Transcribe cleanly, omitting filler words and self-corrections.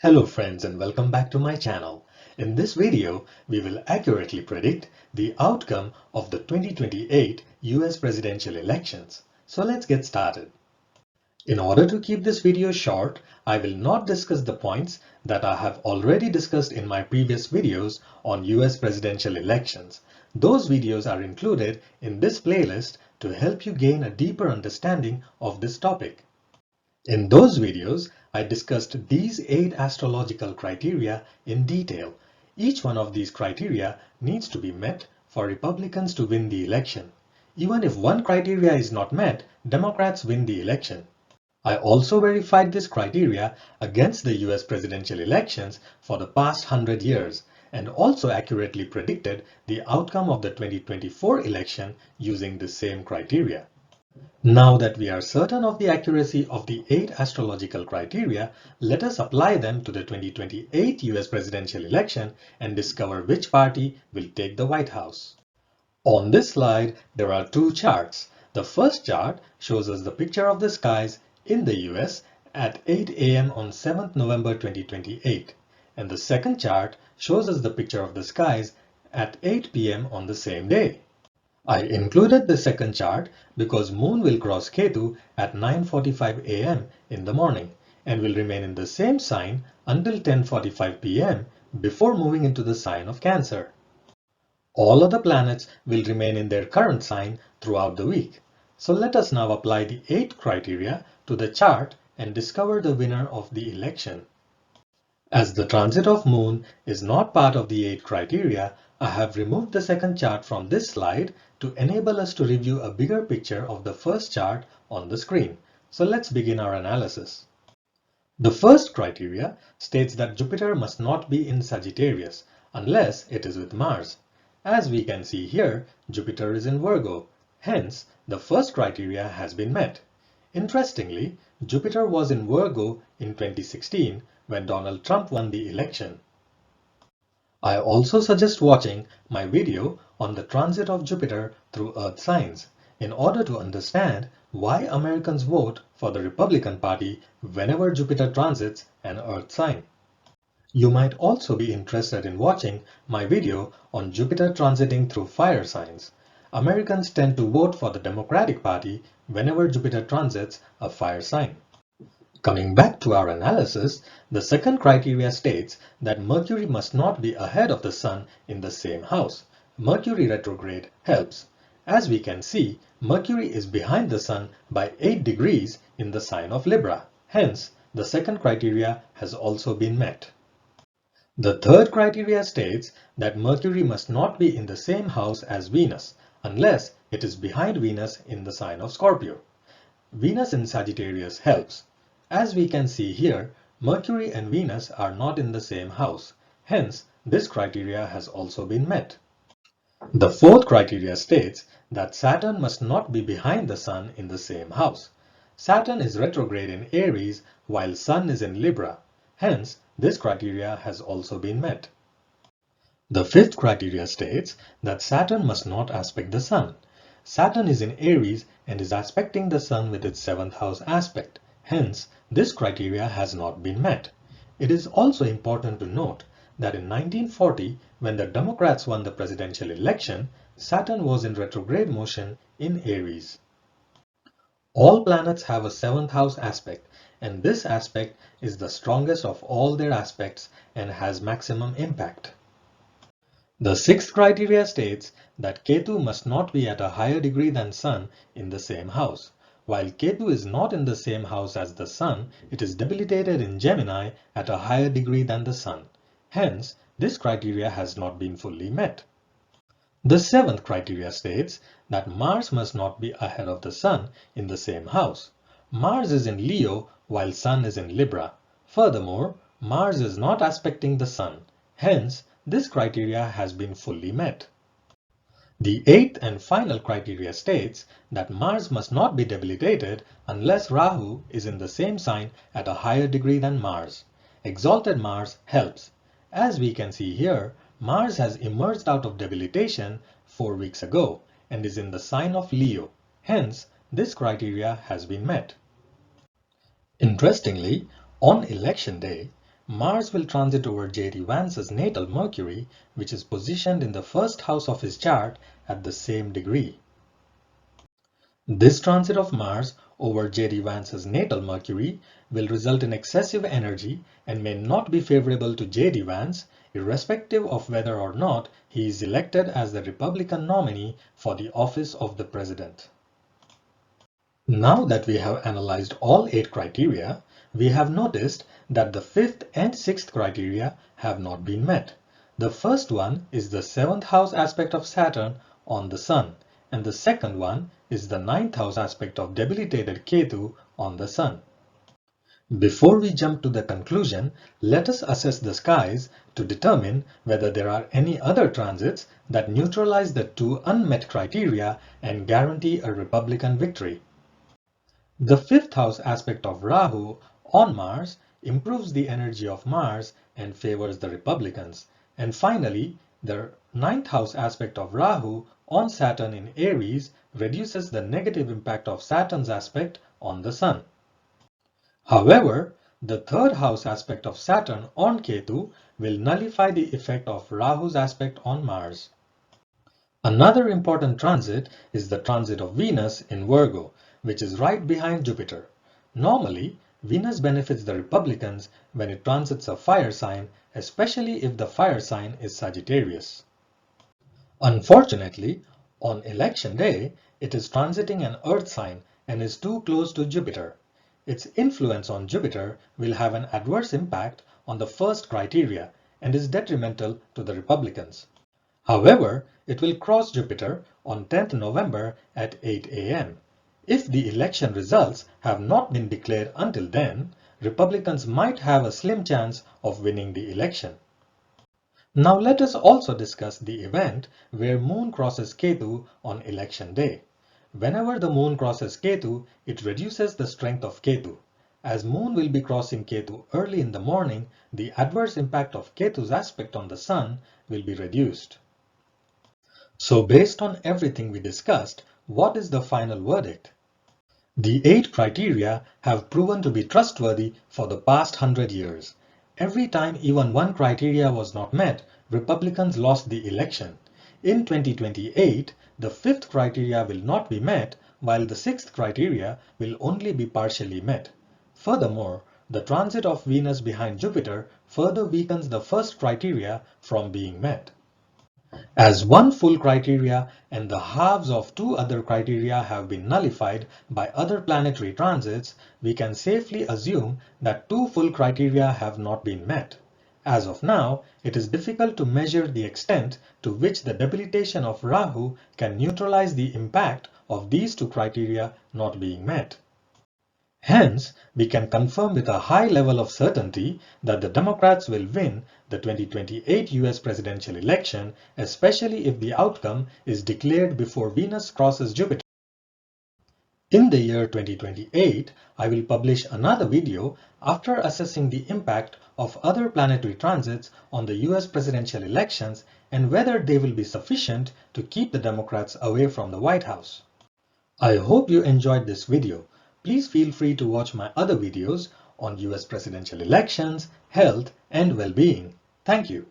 Hello friends and welcome back to my channel. In this video, we will accurately predict the outcome of the 2028 US presidential elections. So let's get started. In order to keep this video short, I will not discuss the points that I have already discussed in my previous videos on US presidential elections. Those videos are included in this playlist to help you gain a deeper understanding of this topic. In those videos, I discussed these 8 astrological criteria in detail. Each one of these criteria needs to be met for Republicans to win the election. Even if one criteria is not met, Democrats win the election. I also verified this criteria against the US presidential elections for the past 100 years and also accurately predicted the outcome of the 2024 election using the same criteria. Now that we are certain of the accuracy of the 8 astrological criteria, let us apply them to the 2028 US presidential election and discover which party will take the White House. On this slide, there are two charts. The first chart shows us the picture of the skies in the US at 8 a.m. on 7th November 2028, and the second chart shows us the picture of the skies at 8 p.m. on the same day. I included the second chart because Moon will cross Ketu at 9:45 a.m. in the morning and will remain in the same sign until 10:45 p.m. before moving into the sign of Cancer. All other planets will remain in their current sign throughout the week. So let us now apply the 8 criteria to the chart and discover the winner of the election. As the transit of Moon is not part of the 8 criteria, I have removed the second chart from this slide to enable us to review a bigger picture of the first chart on the screen. So let's begin our analysis. The first criteria states that Jupiter must not be in Sagittarius unless it is with Mars. As we can see here, Jupiter is in Virgo. Hence, the first criteria has been met. Interestingly, Jupiter was in Virgo in 2016 when Donald Trump won the election. I also suggest watching my video on the transit of Jupiter through Earth signs in order to understand why Americans vote for the Republican Party whenever Jupiter transits an Earth sign. You might also be interested in watching my video on Jupiter transiting through fire signs. Americans tend to vote for the Democratic Party whenever Jupiter transits a fire sign. Coming back to our analysis, the second criteria states that Mercury must not be ahead of the Sun in the same house. Mercury retrograde helps. As we can see, Mercury is behind the Sun by 8 degrees in the sign of Libra. Hence, the second criteria has also been met. The third criteria states that Mercury must not be in the same house as Venus, unless it is behind Venus in the sign of Scorpio. Venus in Sagittarius helps. As we can see here, Mercury and Venus are not in the same house. Hence, this criteria has also been met. The fourth criteria states that Saturn must not be behind the Sun in the same house. Saturn is retrograde in Aries while Sun is in Libra. Hence, this criteria has also been met. The fifth criteria states that Saturn must not aspect the Sun. Saturn is in Aries and is aspecting the Sun with its 7th house aspect. Hence, this criteria has not been met. It is also important to note that in 1940, when the Democrats won the presidential election, Saturn was in retrograde motion in Aries. All planets have a 7th house aspect, and this aspect is the strongest of all their aspects and has maximum impact. The sixth criteria states that Ketu must not be at a higher degree than Sun in the same house. While Ketu is not in the same house as the Sun, it is debilitated in Gemini at a higher degree than the Sun. Hence, this criteria has not been fully met. The seventh criteria states that Mars must not be ahead of the Sun in the same house. Mars is in Leo while Sun is in Libra. Furthermore, Mars is not aspecting the Sun. Hence, this criteria has been fully met. The eighth and final criteria states that Mars must not be debilitated unless Rahu is in the same sign at a higher degree than Mars. Exalted Mars helps. As we can see here, Mars has emerged out of debilitation 4 weeks ago and is in the sign of Leo. Hence, this criteria has been met. Interestingly, on election day, Mars will transit over J.D. Vance's natal Mercury, which is positioned in the first house of his chart at the same degree. This transit of Mars over J.D. Vance's natal Mercury will result in excessive energy and may not be favorable to J.D. Vance, irrespective of whether or not he is elected as the Republican nominee for the office of the president. Now that we have analyzed all 8 criteria, we have noticed that the 5th and 6th criteria have not been met. The first one is the 7th house aspect of Saturn on the Sun, and the second one is the 9th house aspect of debilitated Ketu on the Sun. Before we jump to the conclusion, let us assess the skies to determine whether there are any other transits that neutralize the 2 unmet criteria and guarantee a Republican victory. The 5th house aspect of Rahu on Mars improves the energy of Mars and favors the Republicans. And finally, the 9th house aspect of Rahu on Saturn in Aries reduces the negative impact of Saturn's aspect on the Sun. However, the 3rd house aspect of Saturn on Ketu will nullify the effect of Rahu's aspect on Mars. Another important transit is the transit of Venus in Virgo, which is right behind Jupiter. Normally, Venus benefits the Republicans when it transits a fire sign, especially if the fire sign is Sagittarius. Unfortunately, on election day, it is transiting an earth sign and is too close to Jupiter. Its influence on Jupiter will have an adverse impact on the first criteria and is detrimental to the Republicans. However, it will cross Jupiter on 10th November at 8 a.m. If the election results have not been declared until then, Republicans might have a slim chance of winning the election. Now let us also discuss the event where Moon crosses Ketu on election day. Whenever the Moon crosses Ketu, it reduces the strength of Ketu. As Moon will be crossing Ketu early in the morning, the adverse impact of Ketu's aspect on the Sun will be reduced. So based on everything we discussed, what is the final verdict? The 8 criteria have proven to be trustworthy for the past 100 years. Every time even one criteria was not met, Republicans lost the election. In 2028, the 5th criteria will not be met, while the 6th criteria will only be partially met. Furthermore, the transit of Venus behind Jupiter further weakens the first criteria from being met. As one full criteria and the halves of 2 other criteria have been nullified by other planetary transits, we can safely assume that 2 full criteria have not been met. As of now, it is difficult to measure the extent to which the debilitation of Rahu can neutralize the impact of these 2 criteria not being met. Hence, we can confirm with a high level of certainty that the Democrats will win the 2028 US presidential election, especially if the outcome is declared before Venus crosses Jupiter. In the year 2028, I will publish another video after assessing the impact of other planetary transits on the US presidential elections and whether they will be sufficient to keep the Democrats away from the White House. I hope you enjoyed this video. Please feel free to watch my other videos on US presidential elections, health, and well-being. Thank you.